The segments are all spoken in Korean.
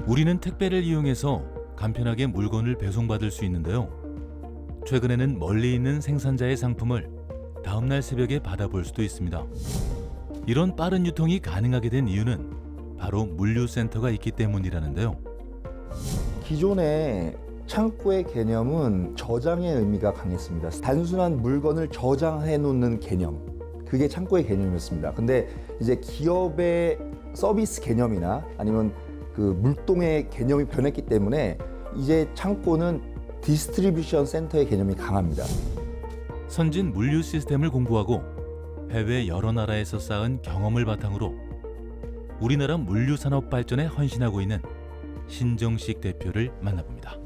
우리는 택배를 이용해서 간편하게 물건을 배송받을 수 있는데요. 최근에는 멀리 있는 생산자의 상품을 다음날 새벽에 받아볼 수도 있습니다. 이런 빠른 유통이 가능하게 된 이유는 바로 물류센터가 있기 때문이라는데요. 기존의 창고의 개념은 저장의 의미가 강했습니다. 단순한 물건을 저장해 놓는 개념, 그게 창고의 개념이었습니다. 근데 이제 기업의 서비스 개념이나 아니면 그 물동의 개념이 변했기 때문에 이제 창고는 디스트리뷰션 센터의 개념이 강합니다. 선진 물류 시스템을 공부하고 해외 여러 나라에서 쌓은 경험을 바탕으로 우리나라 물류 산업 발전에 헌신하고 있는 신정식 대표를 만나봅니다.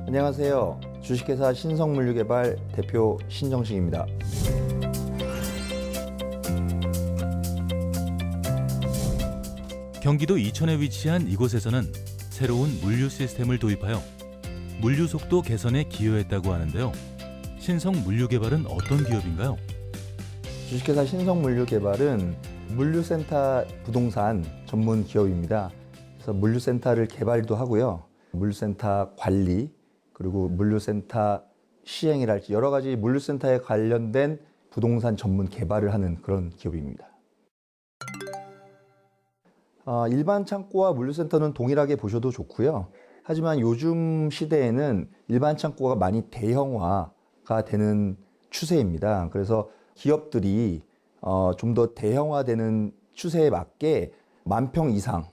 안녕하세요. 주식회사 신성물류개발 대표 신정식입니다. 경기도 이천에 위치한 이곳에서는 새로운 물류 시스템을 도입하여 물류 속도 개선에 기여했다고 하는데요. 신성물류개발은 어떤 기업인가요? 주식회사 신성물류개발은 물류센터 부동산 전문 기업입니다. 그래서 물류센터를 개발도 하고요. 물류센터 관리, 그리고 물류센터 시행이랄지 여러 가지 물류센터에 관련된 부동산 전문 개발을 하는 그런 기업입니다. 일반 창고와 물류센터는 동일하게 보셔도 좋고요. 하지만 요즘 시대에는 일반 창고가 많이 대형화가 되는 추세입니다. 그래서 기업들이 좀 더 대형화되는 추세에 맞게 10,000평 이상,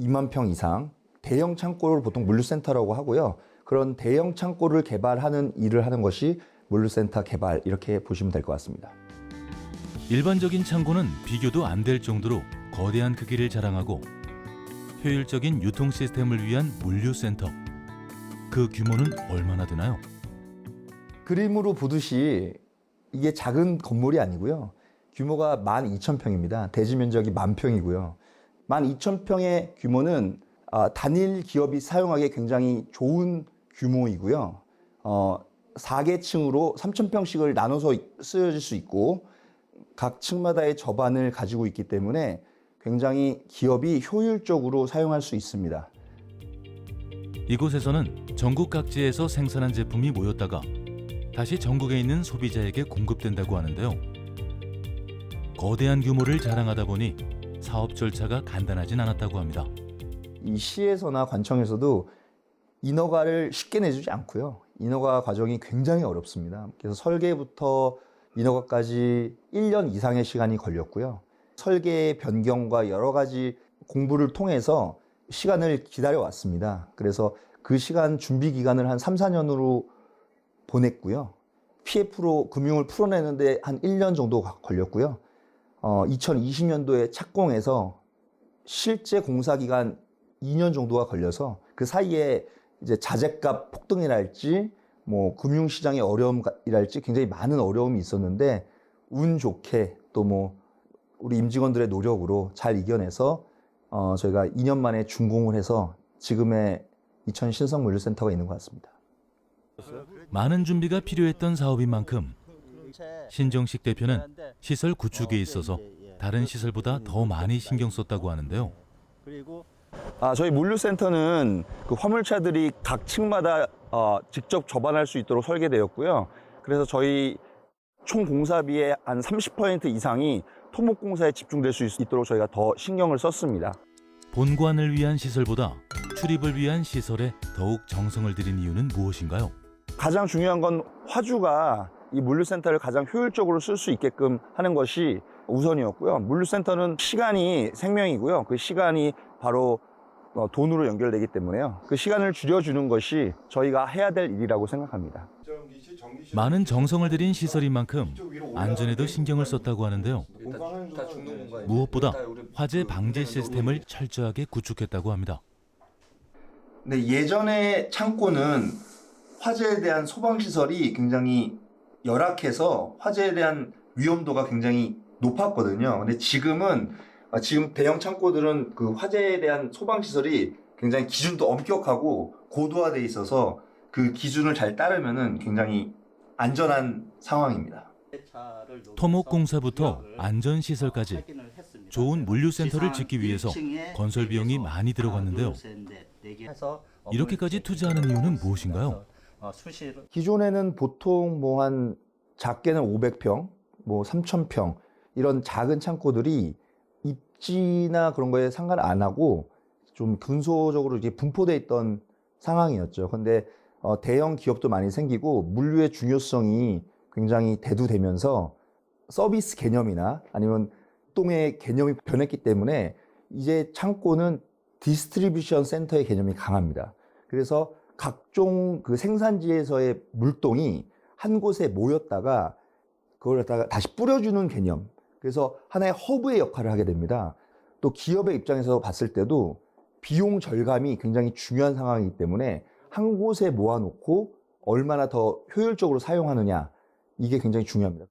20,000평 이상 대형 창고를 보통 물류센터라고 하고요. 그런 대형 창고를 개발하는 일을 하는 것이 물류센터 개발, 이렇게 보시면 될 것 같습니다. 일반적인 창고는 비교도 안 될 정도로 거대한 크기를 자랑하고 효율적인 유통 시스템을 위한 물류센터. 그 규모는 얼마나 되나요? 그림으로 보듯이 이게 작은 건물이 아니고요. 규모가 12,000평입니다. 대지 면적이 10,000평이고요. 12,000평의 규모는 단일 기업이 사용하기에 굉장히 좋은 규모이고요. 4개층으로 3,000평씩을 나눠서 쓰여질 수 있고 각 층마다의 저반을 가지고 있기 때문에 굉장히 기업이 효율적으로 사용할 수 있습니다. 이곳에서는 전국 각지에서 생산한 제품이 모였다가 다시 전국에 있는 소비자에게 공급된다고 하는데요. 거대한 규모를 자랑하다 보니 사업 절차가 간단하진 않았다고 합니다. 이 시에서나 관청에서도 인허가를 쉽게 내주지 않고요. 인허가 과정이 굉장히 어렵습니다. 그래서 설계부터 인허가까지 1년 이상의 시간이 걸렸고요. 설계 변경과 여러 가지 공부를 통해서 시간을 기다려왔습니다. 그래서 그 시간 준비 기간을 한 3, 4년으로 보냈고요. PF로 금융을 풀어내는데 한 1년 정도 걸렸고요. 2020년도에 착공해서 실제 공사 기간 2년 정도가 걸려서 그 사이에 이제 자재값 폭등이랄지 뭐 금융시장의 어려움이랄지 굉장히 많은 어려움이 있었는데 운 좋게 또 뭐 우리 임직원들의 노력으로 잘 이겨내서 저희가 2년 만에 준공을 해서 지금의 이천 신성물류센터가 있는 것 같습니다. 많은 준비가 필요했던 사업인 만큼 신정식 대표는 시설 구축에 있어서 다른 시설보다 더 많이 신경 썼다고 하는데요. 저희 물류센터는 그 화물차들이 각 층마다 직접 접안할 수 있도록 설계되었고요. 그래서 저희 총 공사비의 한 30% 이상이 토목공사에 집중될 수 있도록 저희가 더 신경을 썼습니다. 본관을 위한 시설보다 출입을 위한 시설에 더욱 정성을 들인 이유는 무엇인가요? 가장 중요한 건 화주가 이 물류센터를 가장 효율적으로 쓸 수 있게끔 하는 것이 우선이었고요. 물류센터는 시간이 생명이고요. 그 시간이 바로 돈으로 연결되기 때문에요. 그 시간을 줄여주는 것이 저희가 해야 될 일이라고 생각합니다. 많은 정성을 들인 시설인 만큼 안전에도 신경을 썼다고 하는데요. 무엇보다 화재 방지 시스템을 철저하게 구축했다고 합니다. 근데 예전의 창고는 화재에 대한 소방시설이 굉장히 열악해서 화재에 대한 위험도가 굉장히 높았거든요. 근데 지금 대형 창고들은 그 화재에 대한 소방시설이 굉장히 기준도 엄격하고 고도화돼 있어서 그 기준을 잘 따르면은 굉장히 안전한 상황입니다. 토목공사부터 안전시설까지 좋은 물류센터를 짓기 위해서 건설 비용이 많이 들어갔는데요. 이렇게까지 투자하는 이유는 무엇인가요? 기존에는 보통 뭐 한 작게는 500평, 뭐 3,000평 이런 작은 창고들이 입지나 그런 거에 상관 안 하고 좀 근소적으로 이게 분포돼 있던 상황이었죠. 근데 대형 기업도 많이 생기고 물류의 중요성이 굉장히 대두되면서 서비스 개념이나 아니면 동의 개념이 변했기 때문에 이제 창고는 디스트리뷰션 센터의 개념이 강합니다. 그래서 각종 그 생산지에서의 물동이 한 곳에 모였다가 그걸 갖다가 다시 뿌려주는 개념. 그래서 하나의 허브의 역할을 하게 됩니다. 또 기업의 입장에서 봤을 때도 비용 절감이 굉장히 중요한 상황이기 때문에 한 곳에 모아놓고 얼마나 더 효율적으로 사용하느냐, 이게 굉장히 중요합니다.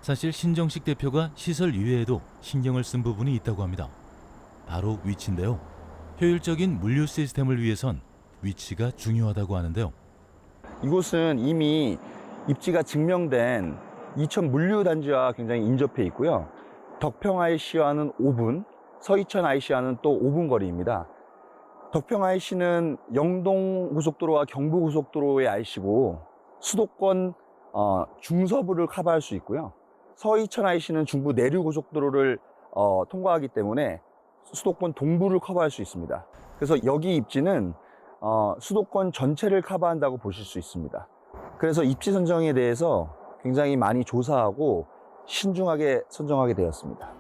사실 신정식 대표가 시설 이외에도 신경을 쓴 부분이 있다고 합니다. 바로 위치인데요. 효율적인 물류 시스템을 위해선 위치가 중요하다고 하는데요. 이곳은 이미 입지가 증명된 이천 물류단지와 굉장히 인접해 있고요. 덕평 IC와는 5분, 서이천 IC와는 또 5분 거리입니다. 덕평 IC는 영동 고속도로와 경부 고속도로의 IC고 수도권 중서부를 커버할 수 있고요. 서이천 IC는 중부 내륙 고속도로를 통과하기 때문에 수도권 동부를 커버할 수 있습니다. 그래서 여기 입지는 수도권 전체를 커버한다고 보실 수 있습니다. 그래서 입지 선정에 대해서 굉장히 많이 조사하고 신중하게 선정하게 되었습니다.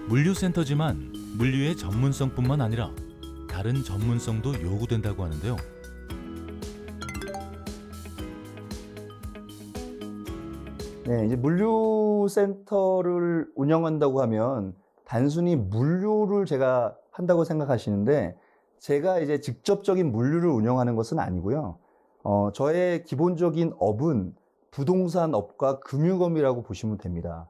물류센터지만 물류의 전문성뿐만 아니라 다른 전문성도 요구된다고 하는데요. 네, 이제 물류센터를 운영한다고 하면 단순히 물류를 제가 한다고 생각하시는데, 제가 이제 직접적인 물류를 운영하는 것은 아니고요. 저의 기본적인 업은 부동산 업과 금융업이라고 보시면 됩니다.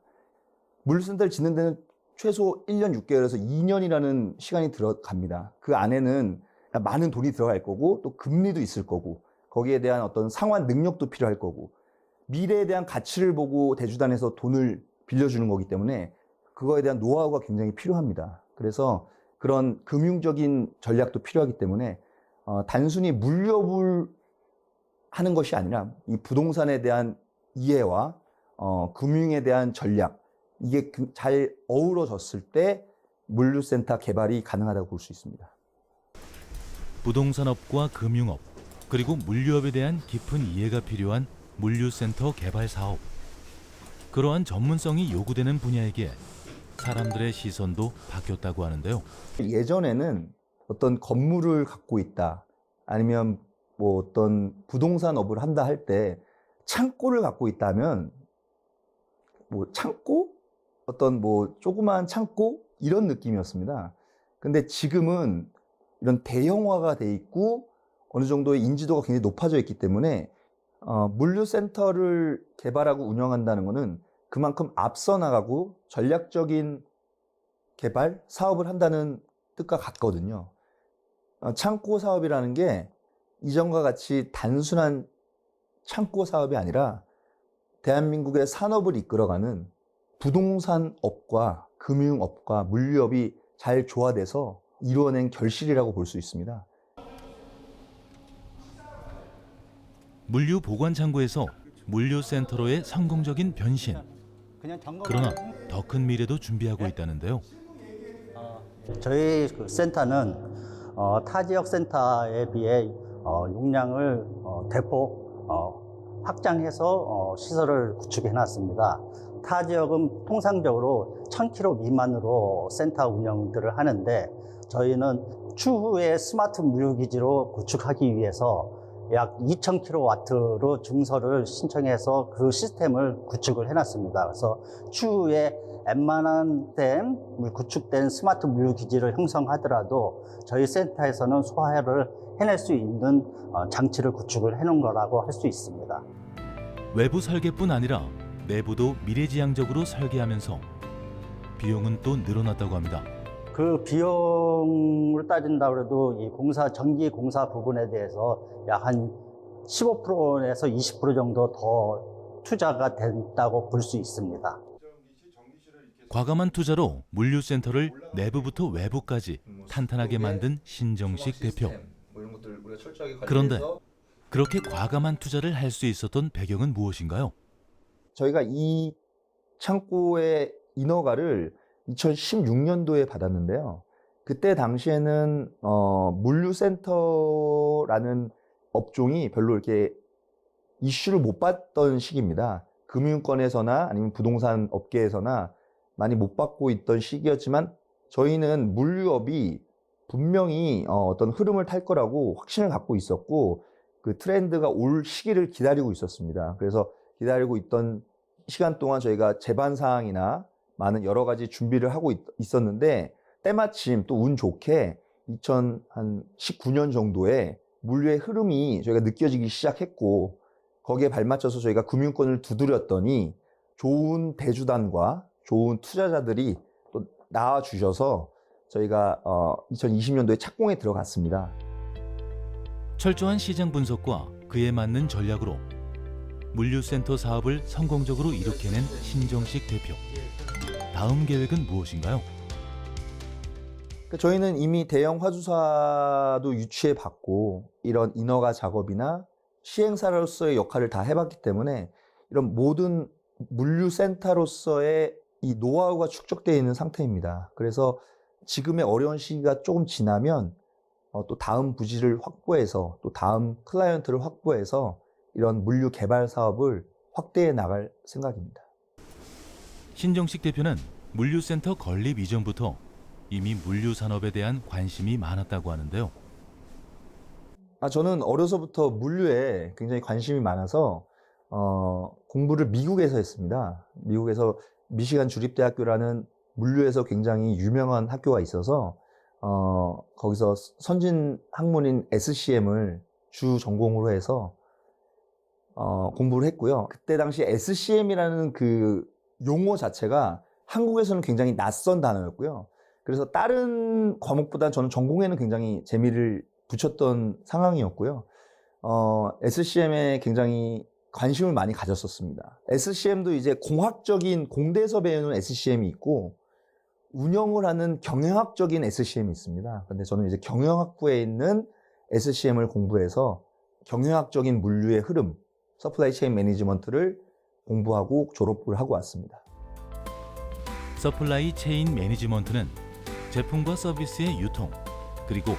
물류센터를 짓는 데는 최소 1년 6개월에서 2년이라는 시간이 들어갑니다. 그 안에는 많은 돈이 들어갈 거고, 또 금리도 있을 거고, 거기에 대한 어떤 상환 능력도 필요할 거고, 미래에 대한 가치를 보고 대주단에서 돈을 빌려주는 거기 때문에 그거에 대한 노하우가 굉장히 필요합니다. 그래서 그런 금융적인 전략도 필요하기 때문에 단순히 물류업을 하는 것이 아니라 이 부동산에 대한 이해와 금융에 대한 전략, 이게 잘 어우러졌을 때 물류센터 개발이 가능하다고 볼 수 있습니다. 부동산업과 금융업, 그리고 물류업에 대한 깊은 이해가 필요한 물류센터 개발 사업. 그러한 전문성이 요구되는 분야에게 사람들의 시선도 바뀌었다고 하는데요. 예전에는 어떤 건물을 갖고 있다, 아니면 뭐 어떤 부동산업을 한다 할 때 창고를 갖고 있다면 뭐 창고? 어떤 뭐 조그마한 창고? 이런 느낌이었습니다. 근데 지금은 이런 대형화가 돼 있고 어느 정도의 인지도가 굉장히 높아져 있기 때문에 물류센터를 개발하고 운영한다는 것은 그만큼 앞서 나가고 전략적인 개발, 사업을 한다는 뜻과 같거든요. 창고 사업이라는 게 이전과 같이 단순한 창고 사업이 아니라 대한민국의 산업을 이끌어가는 부동산업과 금융업과 물류업이 잘 조화돼서 이루어낸 결실이라고 볼 수 있습니다. 물류 보관 창고에서 물류센터로의 성공적인 변신. 그러나 더 큰 미래도 준비하고 있다는데요. 저희 그 센터는 타 지역 센터에 비해 용량을 대폭 확장해서 시설을 구축해 놨습니다. 타 지역은 통상적으로 1000km 미만으로 센터 운영들을 하는데, 저희는 추후에 스마트 물류기지로 구축하기 위해서 약 2000kW로 증설을 신청해서 그 시스템을 구축을 해놨습니다. 그래서 추후에 웬만한 구축된 스마트 물류기지를 형성하더라도 저희 센터에서는 소화를 해낼 수 있는 장치를 구축을 해놓은 거라고 할 수 있습니다. 외부 설계뿐 아니라 내부도 미래지향적으로 설계하면서 비용은 또 늘어났다고 합니다. 그 비용을 따진다고 해도 이 전기 공사 부분에 대해서 약 한 15%에서 20% 정도 더 투자가 된다고 볼 수 있습니다. 과감한 투자로 물류센터를 내부부터 외부까지 탄탄하게 만든 신정식 대표. 그런데 그렇게 과감한 투자를 할 수 있었던 배경은 무엇인가요? 저희가 이 창고의 인허가를 2016년도에 받았는데요. 그때 당시에는 물류센터라는 업종이 별로 이렇게 이슈를 못 받던 시기입니다. 금융권에서나 아니면 부동산 업계에서나 많이 못 받고 있던 시기였지만 저희는 물류업이 분명히 어떤 흐름을 탈 거라고 확신을 갖고 있었고 그 트렌드가 올 시기를 기다리고 있었습니다. 그래서 기다리고 있던 시간 동안 저희가 제반 사항이나 많은 여러 가지 준비를 하고 있었는데 때마침 또 운 좋게 2019년 정도에 물류의 흐름이 저희가 느껴지기 시작했고 거기에 발맞춰서 저희가 금융권을 두드렸더니 좋은 대주단과 좋은 투자자들이 또 나와주셔서 저희가 2020년도에 착공에 들어갔습니다. 철저한 시장 분석과 그에 맞는 전략으로 물류센터 사업을 성공적으로 이룩해낸 신정식 대표. 다음 계획은 무엇인가요? 저희는 이미 대형 화주사도 유치해 봤고 이런 인허가 작업이나 시행사로서의 역할을 다 해봤기 때문에 이런 모든 물류센터로서의 이 노하우가 축적되어 있는 상태입니다. 그래서 지금의 어려운 시기가 조금 지나면 또 다음 부지를 확보해서 또 다음 클라이언트를 확보해서 이런 물류 개발 사업을 확대해 나갈 생각입니다. 신정식 대표는 물류센터 건립 이전부터 이미 물류 산업에 대한 관심이 많았다고 하는데요. 저는 어려서부터 물류에 굉장히 관심이 많아서 공부를 미국에서 했습니다. 미국에서 미시간 주립대학교라는 물류에서 굉장히 유명한 학교가 있어서 거기서 선진 학문인 SCM을 주 전공으로 해서 공부를 했고요. 그때 당시 SCM이라는 그 용어 자체가 한국에서는 굉장히 낯선 단어였고요. 그래서 다른 과목보다 저는 전공에는 굉장히 재미를 붙였던 상황이었고요. SCM에 굉장히 관심을 많이 가졌었습니다. SCM도 이제 공학적인 공대에서 배우는 SCM이 있고 운영을 하는 경영학적인 SCM이 있습니다. 근데 저는 이제 경영학부에 있는 SCM을 공부해서 경영학적인 물류의 흐름, 서플라이 체인 매니지먼트를 공부하고 졸업을 하고 왔습니다. 서플라이 체인 매니지먼트는 제품과 서비스의 유통, 그리고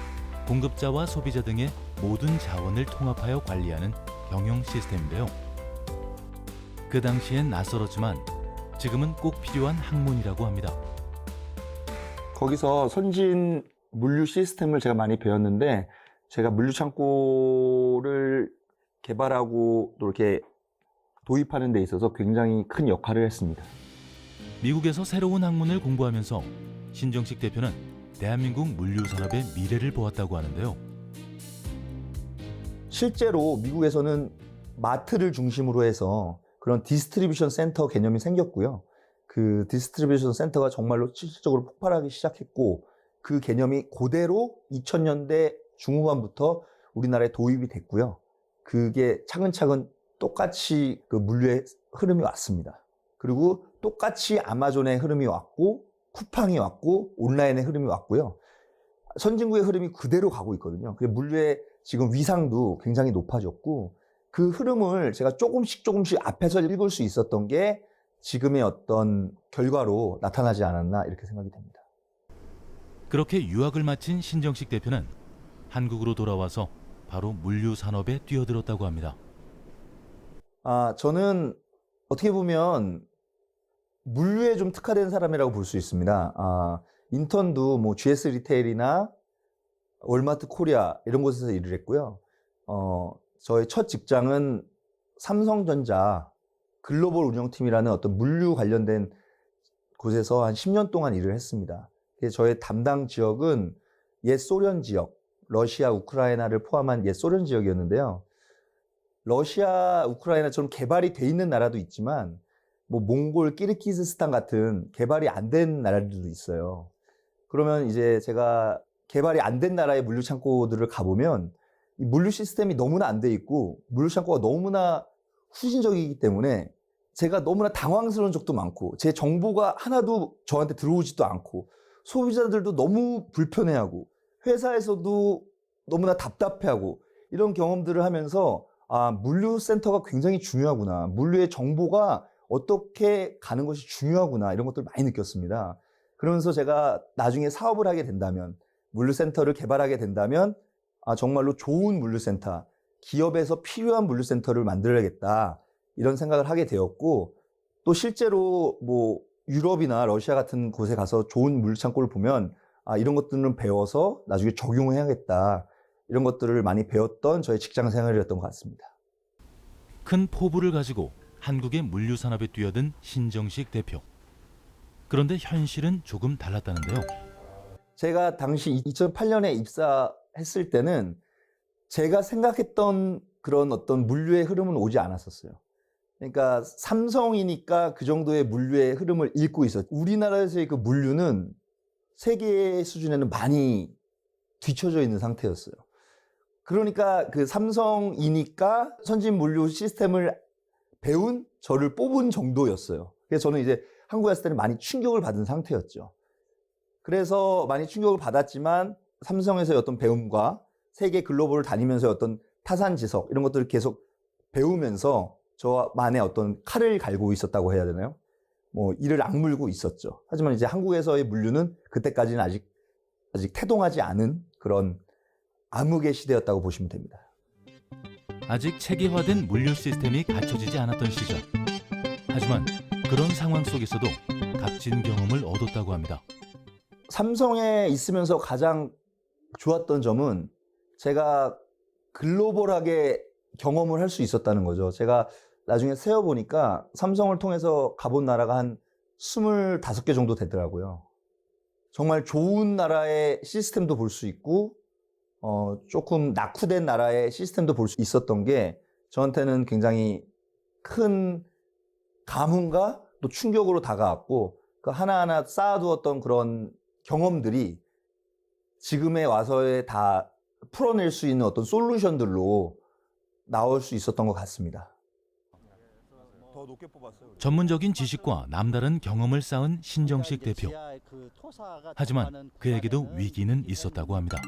공급자와 소비자 등의 모든 자원을 통합하여 관리하는 경영 시스템인데요. 그 당시엔 낯설었지만 지금은 꼭 필요한 학문이라고 합니다. 거기서 선진 물류 시스템을 제가 많이 배웠는데 제가 물류 창고를 개발하고 또 이렇게 도입하는 데 있어서 굉장히 큰 역할을 했습니다. 미국에서 새로운 학문을 공부하면서 신정식 대표는 대한민국 물류 산업의 미래를 보았다고 하는데요. 실제로 미국에서는 마트를 중심으로 해서 그런 디스트리뷰션 센터 개념이 생겼고요. 그 디스트리뷰션 센터가 정말로 실질적으로 폭발하기 시작했고 그 개념이 그대로 2000년대 중후반부터 우리나라에 도입이 됐고요. 그게 차근차근 똑같이 그 물류의 흐름이 왔습니다. 그리고 똑같이 아마존의 흐름이 왔고 쿠팡이 왔고 온라인의 흐름이 왔고요. 선진국의 흐름이 그대로 가고 있거든요. 그 물류의 지금 위상도 굉장히 높아졌고 그 흐름을 제가 조금씩 앞에서 읽을 수 있었던 게 지금의 어떤 결과로 나타나지 않았나 이렇게 생각이 됩니다. 그렇게 유학을 마친 신정식 대표는 한국으로 돌아와서 바로 물류 산업에 뛰어들었다고 합니다. 저는 어떻게 보면 물류에 좀 특화된 사람이라고 볼 수 있습니다. 인턴도 뭐 GS 리테일이나 월마트 코리아 이런 곳에서 일을 했고요. 저의 첫 직장은 삼성전자 글로벌 운영팀이라는 어떤 물류 관련된 곳에서 한 10년 동안 일을 했습니다. 그래서 저의 담당 지역은 옛 소련 지역, 러시아, 우크라이나를 포함한 옛 소련 지역이었는데요. 러시아, 우크라이나처럼 개발이 돼 있는 나라도 있지만 뭐 몽골, 키르기즈스탄 같은 개발이 안 된 나라들도 있어요. 그러면 이제 제가 개발이 안 된 나라의 물류 창고들을 가보면 이 물류 시스템이 너무나 안 돼 있고 물류 창고가 너무나 후진적이기 때문에 제가 너무나 당황스러운 적도 많고 제 정보가 하나도 저한테 들어오지도 않고 소비자들도 너무 불편해하고 회사에서도 너무나 답답해하고 이런 경험들을 하면서 아, 물류센터가 굉장히 중요하구나. 물류의 정보가 어떻게 가는 것이 중요하구나. 이런 것들을 많이 느꼈습니다. 그러면서 제가 나중에 사업을 하게 된다면 물류센터를 개발하게 된다면 아, 정말로 좋은 물류센터, 기업에서 필요한 물류센터를 만들어야겠다. 이런 생각을 하게 되었고 또 실제로 뭐 유럽이나 러시아 같은 곳에 가서 좋은 물류창고를 보면 아, 이런 것들은 배워서 나중에 적용해야겠다. 이런 것들을 많이 배웠던 저의 직장 생활이었던 것 같습니다. 큰 포부를 가지고 한국의 물류 산업에 뛰어든 신정식 대표. 그런데 현실은 조금 달랐다는데요. 제가 당시 2008년에 입사했을 때는 제가 생각했던 그런 어떤 물류의 흐름은 오지 않았었어요. 그러니까 삼성이니까 그 정도의 물류의 흐름을 읽고 있었죠. 우리나라에서의 그 물류는 세계 수준에는 많이 뒤처져 있는 상태였어요. 그러니까 그 삼성이니까 선진 물류 시스템을 배운 저를 뽑은 정도였어요. 그래서 저는 이제 한국에 왔을 때는 많이 충격을 받은 상태였죠. 그래서 많이 충격을 받았지만 삼성에서의 어떤 배움과 세계 글로벌을 다니면서의 어떤 타산지석 이런 것들을 계속 배우면서 저만의 어떤 칼을 갈고 있었다고 해야 되나요? 뭐 이를 악물고 있었죠. 하지만 이제 한국에서의 물류는 그때까지는 아직 태동하지 않은 그런 암흑의 시대였다고 보시면 됩니다. 아직 체계화된 물류 시스템이 갖춰지지 않았던 시절. 하지만 그런 상황 속에서도 값진 경험을 얻었다고 합니다. 삼성에 있으면서 가장 좋았던 점은 제가 글로벌하게 경험을 할 수 있었다는 거죠. 제가 나중에 세어보니까 삼성을 통해서 가본 나라가 한 25개 정도 되더라고요. 정말 좋은 나라의 시스템도 볼 수 있고 조금 낙후된 나라의 시스템도 볼 수 있었던 게 저한테는 굉장히 큰 감흥과 또 충격으로 다가왔고 그 하나하나 쌓아두었던 그런 경험들이 지금에 와서의 다 풀어낼 수 있는 어떤 솔루션들로 나올 수 있었던 것 같습니다. 전문적인 지식과 남다른 경험을 쌓은 신정식 대표. 하지만 그에게도 위기는 있었다고 합니다.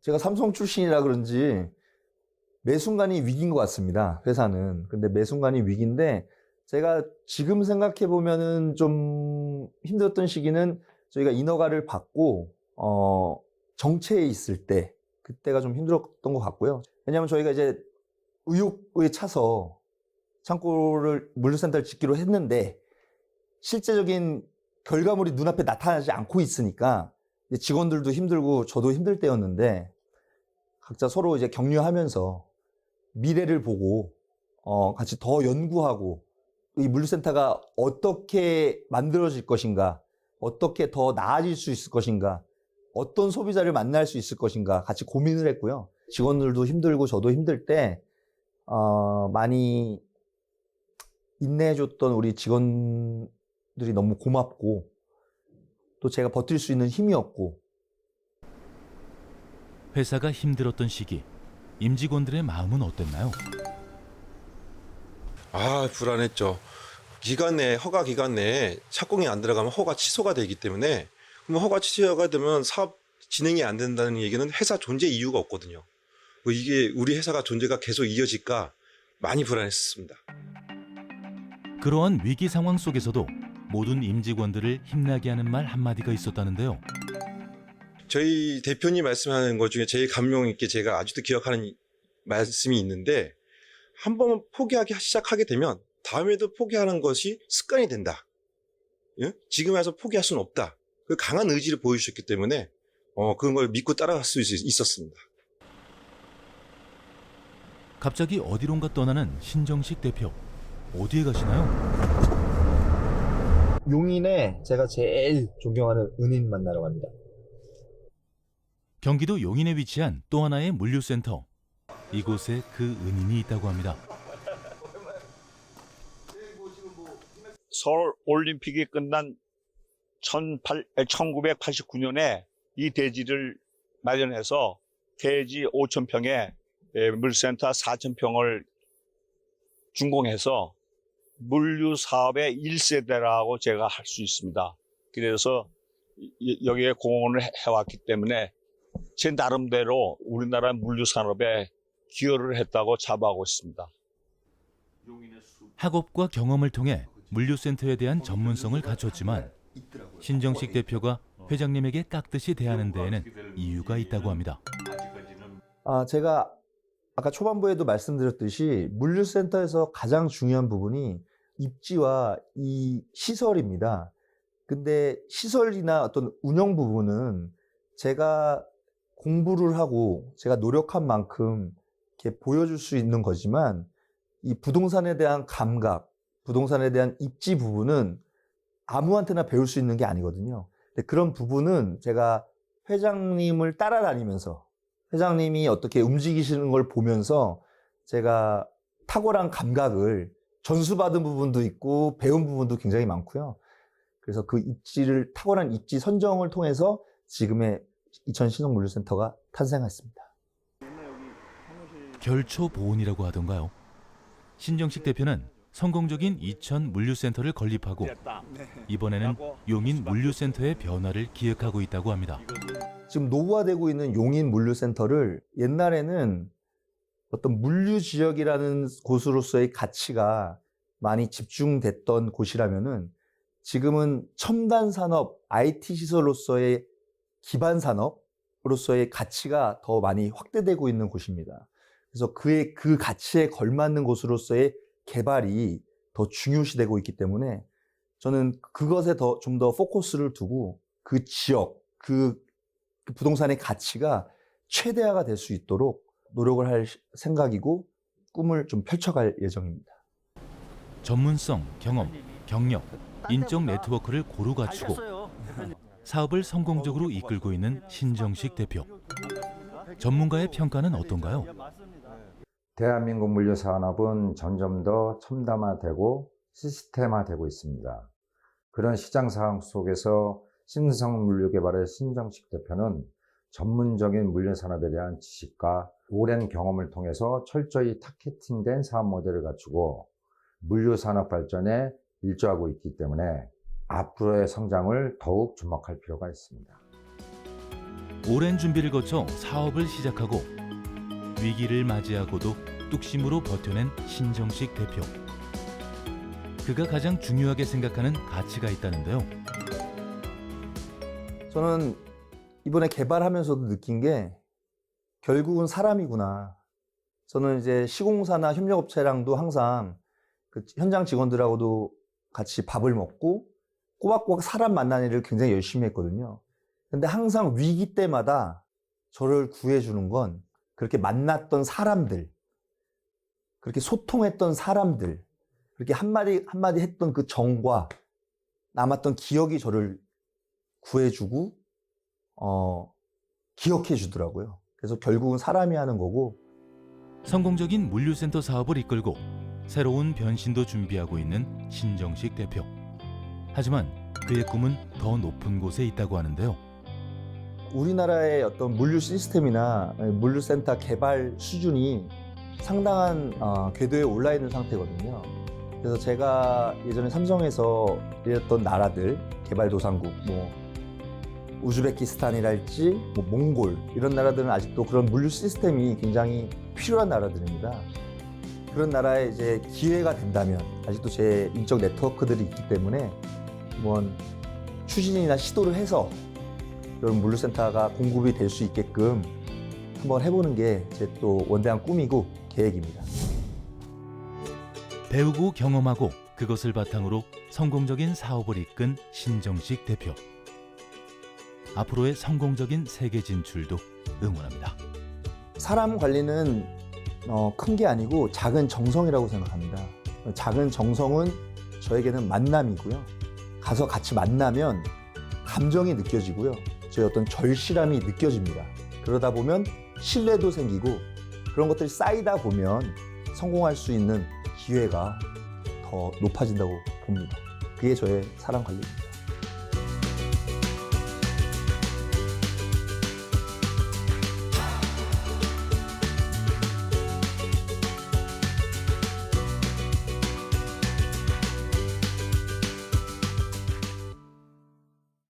제가 삼성 출신이라 그런지 매 순간이 위기인 것 같습니다. 회사는. 근데 매 순간이 위기인데 제가 지금 생각해 보면은 좀 힘들었던 시기는 저희가 인허가를 받고 정체에 있을 때 그때가 좀 힘들었던 것 같고요. 왜냐하면 저희가 이제 의욕에 차서 창고를 물류센터를 짓기로 했는데 실제적인 결과물이 눈앞에 나타나지 않고 있으니까 직원들도 힘들고 저도 힘들 때였는데 각자 서로 이제 격려하면서 미래를 보고 같이 더 연구하고 이 물류센터가 어떻게 만들어질 것인가, 어떻게 더 나아질 수 있을 것인가, 어떤 소비자를 만날 수 있을 것인가 같이 고민을 했고요. 직원들도 힘들고 저도 힘들 때 많이 인내해줬던 우리 직원들이 너무 고맙고 또 제가 버틸 수 있는 힘이었고. 회사가 힘들었던 시기, 임직원들의 마음은 어땠나요? 아, 불안했죠. 기간 내에, 허가 기간 내에 착공이 안 들어가면 허가 취소가 되기 때문에 그럼 허가 취소가 되면 사업 진행이 안 된다는 얘기는 회사 존재 이유가 없거든요. 이게 우리 회사가 존재가 계속 이어질까 많이 불안했습니다. 그러한 위기 상황 속에서도 모든 임직원들을 힘나게 하는 말 한마디가 있었다는데요. 저희 대표님 말씀하는 것 중에 제일 감명 있게 제가 아직도 기억하는 말씀이 있는데 한 번 포기하기 시작하게 되면 다음에도 포기하는 것이 습관이 된다. 예? 지금 와서 포기할 수는 없다. 그 강한 의지를 보여주셨기 때문에 그런 걸 믿고 따라갈 수 있었습니다. 갑자기 어디론가 떠나는 신정식 대표. 어디에 가시나요? 용인에 제가 제일 존경하는 은인 만나러 갑니다. 경기도 용인에 위치한 또 하나의 물류센터. 이곳에 그 은인이 있다고 합니다. 서울 올림픽이 끝난 1989년에 이 대지를 마련해서 대지 5,000평에 물센터 4,000평을 준공해서 물류 사업의 1세대라고 제가 할 수 있습니다. 그래서 여기에 공헌을 해왔기 때문에 제 나름대로 우리나라 물류 산업에 기여를 했다고 자부하고 있습니다. 학업과 경험을 통해 물류센터에 대한 전문성을 갖췄지만 신정식 대표가 회장님에게 깍듯이 대하는 데에는 이유가 있다고 합니다. 제가 아까 초반부에도 말씀드렸듯이 물류센터에서 가장 중요한 부분이 입지와 이 시설입니다. 근데 시설이나 어떤 운영 부분은 제가 공부를 하고 제가 노력한 만큼 이렇게 보여줄 수 있는 거지만 이 부동산에 대한 감각, 부동산에 대한 입지 부분은 아무한테나 배울 수 있는 게 아니거든요. 근데 그런 부분은 제가 회장님을 따라다니면서 회장님이 어떻게 움직이시는 걸 보면서 제가 탁월한 감각을 전수받은 부분도 있고 배운 부분도 굉장히 많고요. 그래서 그 입지를 탁월한 입지 선정을 통해서 지금의 이천 신흥물류센터가 탄생했습니다. 결초보온이라고 하던가요? 신정식 대표는 성공적인 이천 물류센터를 건립하고 이번에는 용인 물류센터의 변화를 기획하고 있다고 합니다. 지금 노후화되고 있는 용인 물류센터를 옛날에는 어떤 물류지역이라는 곳으로서의 가치가 많이 집중됐던 곳이라면은 지금은 첨단 산업, IT 시설로서의 기반 산업으로서의 가치가 더 많이 확대되고 있는 곳입니다. 그래서 그 가치에 걸맞는 곳으로서의 개발이 더 중요시되고 있기 때문에 저는 그것에 좀 더 포커스를 두고 그 지역, 그 부동산의 가치가 최대화가 될 수 있도록 노력을 할 생각이고 꿈을 좀 펼쳐갈 예정입니다. 전문성, 경험, 경력, 인적 네트워크를 고루 갖추고 사업을 성공적으로 이끌고 있는 신정식 대표. 전문가의 평가는 어떤가요? 대한민국 물류 산업은 점점 더 첨단화되고 시스템화되고 있습니다. 그런 시장 상황 속에서 신성 물류 개발의 신정식 대표는 전문적인 물류 산업에 대한 지식과 오랜 경험을 통해서 철저히 타겟팅된 사업 모델을 갖추고 물류 산업 발전에 일조하고 있기 때문에 앞으로의 성장을 더욱 주목할 필요가 있습니다. 오랜 준비를 거쳐 사업을 시작하고 위기를 맞이하고도 뚝심으로 버텨낸 신정식 대표. 그가 가장 중요하게 생각하는 가치가 있다는데요. 저는 이번에 개발하면서도 느낀 게 결국은 사람이구나. 저는 이제 시공사나 협력업체랑도 항상 그 현장 직원들하고도 같이 밥을 먹고 꼬박꼬박 사람 만나는 일을 굉장히 열심히 했거든요. 근데 항상 위기 때마다 저를 구해주는 건 그렇게 만났던 사람들, 그렇게 소통했던 사람들, 그렇게 한마디 했던 그 정과 남았던 기억이 저를 구해주고 기억해 주더라고요. 그래서 결국은 사람이 하는 거고. 성공적인 물류센터 사업을 이끌고 새로운 변신도 준비하고 있는 신정식 대표. 하지만 그의 꿈은 더 높은 곳에 있다고 하는데요. 우리나라의 어떤 물류 시스템이나 물류센터 개발 수준이 상당한 궤도에 올라 있는 상태거든요. 그래서 제가 예전에 삼성에서 일했던 나라들, 개발도상국, 우즈베키스탄이랄지 몽골 이런 나라들은 아직도 그런 물류 시스템이 굉장히 필요한 나라들입니다. 그런 나라에 이제 기회가 된다면 아직도 제 인적 네트워크들이 있기 때문에 한번 추진이나 시도를 해서 이런 물류센터가 공급이 될 수 있게끔 한번 해보는 게 제 또 원대한 꿈이고 계획입니다. 배우고 경험하고 그것을 바탕으로 성공적인 사업을 이끈 신정식 대표. 앞으로의 성공적인 세계 진출도 응원합니다. 사람 관리는 큰 게 아니고 작은 정성이라고 생각합니다. 작은 정성은 저에게는 만남이고요. 가서 같이 만나면 감정이 느껴지고요. 저의 어떤 절실함이 느껴집니다. 그러다 보면 신뢰도 생기고 그런 것들이 쌓이다 보면 성공할 수 있는 기회가 더 높아진다고 봅니다. 그게 저의 사람 관리입니다.